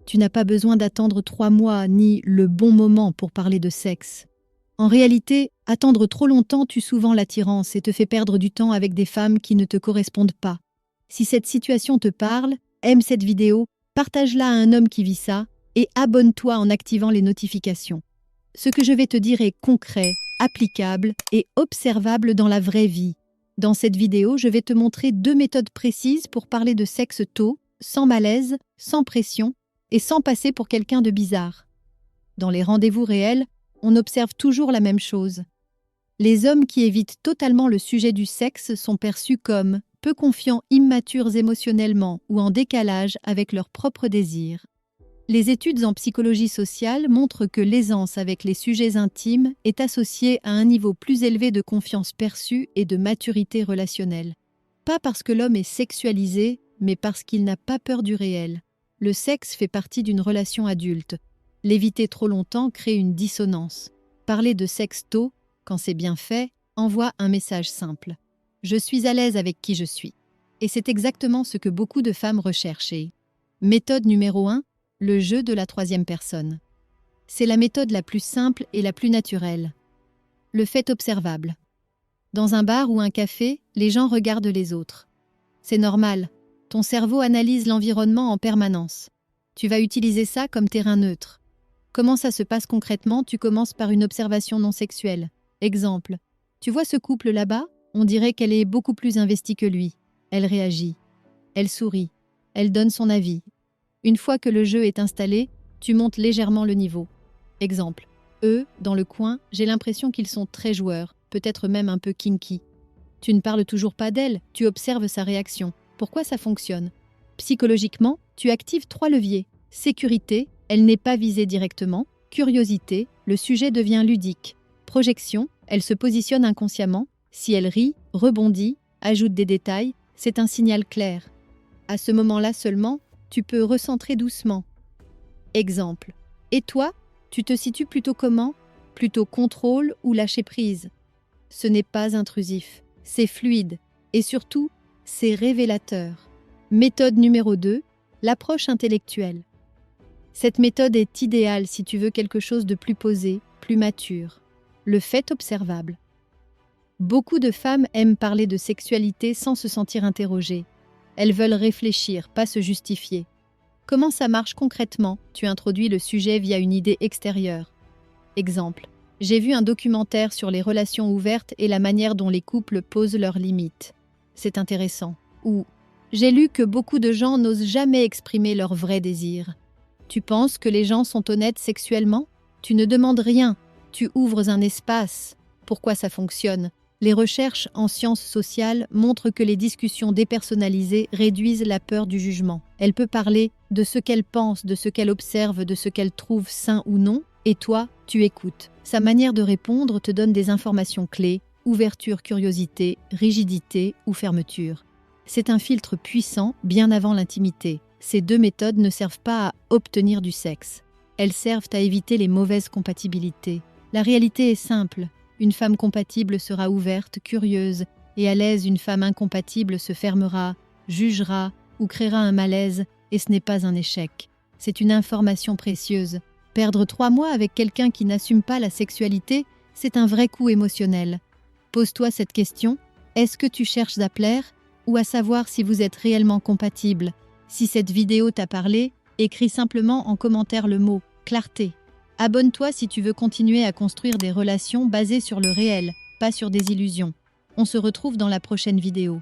Tu n'as pas besoin d'attendre 3 mois ni le bon moment pour parler de sexe. En réalité, attendre trop longtemps tue souvent l'attirance et te fait perdre du temps avec des femmes qui ne te correspondent pas. Si cette situation te parle, aime cette vidéo, partage-la à un homme qui vit ça et abonne-toi en activant les notifications. Ce que je vais te dire est concret, applicable et observable dans la vraie vie. Dans cette vidéo, je vais te montrer 2 méthodes précises pour parler de sexe tôt, sans malaise, sans pression et sans passer pour quelqu'un de bizarre. Dans les rendez-vous réels, on observe toujours la même chose. Les hommes qui évitent totalement le sujet du sexe sont perçus comme peu confiants, immatures émotionnellement ou en décalage avec leurs propres désirs. Les études en psychologie sociale montrent que l'aisance avec les sujets intimes est associée à un niveau plus élevé de confiance perçue et de maturité relationnelle. Pas parce que l'homme est sexualisé, mais parce qu'il n'a pas peur du réel. Le sexe fait partie d'une relation adulte. L'éviter trop longtemps crée une dissonance. Parler de sexe tôt, quand c'est bien fait, envoie un message simple. Je suis à l'aise avec qui je suis. Et c'est exactement ce que beaucoup de femmes recherchent. Méthode numéro 1, le jeu de la troisième personne. C'est la méthode la plus simple et la plus naturelle. Le fait observable. Dans un bar ou un café, les gens regardent les autres. C'est normal. Ton cerveau analyse l'environnement en permanence. Tu vas utiliser ça comme terrain neutre. Comment ça se passe concrètement? Tu commences par une observation non sexuelle. Exemple. Tu vois ce couple là-bas? On dirait qu'elle est beaucoup plus investie que lui. Elle réagit. Elle sourit. Elle donne son avis. Une fois que le jeu est installé, tu montes légèrement le niveau. Exemple. Eux, dans le coin, j'ai l'impression qu'ils sont très joueurs, peut-être même un peu kinky. Tu ne parles toujours pas d'elle, tu observes sa réaction. Pourquoi ça fonctionne? Psychologiquement, tu actives 3 leviers. Sécurité, elle n'est pas visée directement. Curiosité, le sujet devient ludique. Projection, elle se positionne inconsciemment. Si elle rit, rebondit, ajoute des détails, c'est un signal clair. À ce moment-là seulement, tu peux recentrer doucement. Exemple. Et toi, tu te situes plutôt comment? Plutôt contrôle ou lâcher prise? Ce n'est pas intrusif, c'est fluide et surtout, c'est révélateur. Méthode numéro 2, l'approche intellectuelle. Cette méthode est idéale si tu veux quelque chose de plus posé, plus mature. Le fait observable. Beaucoup de femmes aiment parler de sexualité sans se sentir interrogées. Elles veulent réfléchir, pas se justifier. Comment ça marche concrètement? Tu introduis le sujet via une idée extérieure. Exemple. J'ai vu un documentaire sur les relations ouvertes et la manière dont les couples posent leurs limites. C'est intéressant. Ou j'ai lu que beaucoup de gens n'osent jamais exprimer leurs vrais désirs. Tu penses que les gens sont honnêtes sexuellement? Tu ne demandes rien, tu ouvres un espace. Pourquoi ça fonctionne? Les recherches en sciences sociales montrent que les discussions dépersonnalisées réduisent la peur du jugement. Elle peut parler de ce qu'elle pense, de ce qu'elle observe, de ce qu'elle trouve sain ou non, et toi, tu écoutes. Sa manière de répondre te donne des informations clés, ouverture, curiosité, rigidité ou fermeture. C'est un filtre puissant bien avant l'intimité. Ces 2 méthodes ne servent pas à obtenir du sexe. Elles servent à éviter les mauvaises compatibilités. La réalité est simple. Une femme compatible sera ouverte, curieuse, et à l'aise, une femme incompatible se fermera, jugera ou créera un malaise, et ce n'est pas un échec. C'est une information précieuse. Perdre 3 mois avec quelqu'un qui n'assume pas la sexualité, c'est un vrai coup émotionnel. Pose-toi cette question, est-ce que tu cherches à plaire ou à savoir si vous êtes réellement compatible? Si cette vidéo t'a parlé, écris simplement en commentaire le mot « clarté ». Abonne-toi si tu veux continuer à construire des relations basées sur le réel, pas sur des illusions. On se retrouve dans la prochaine vidéo.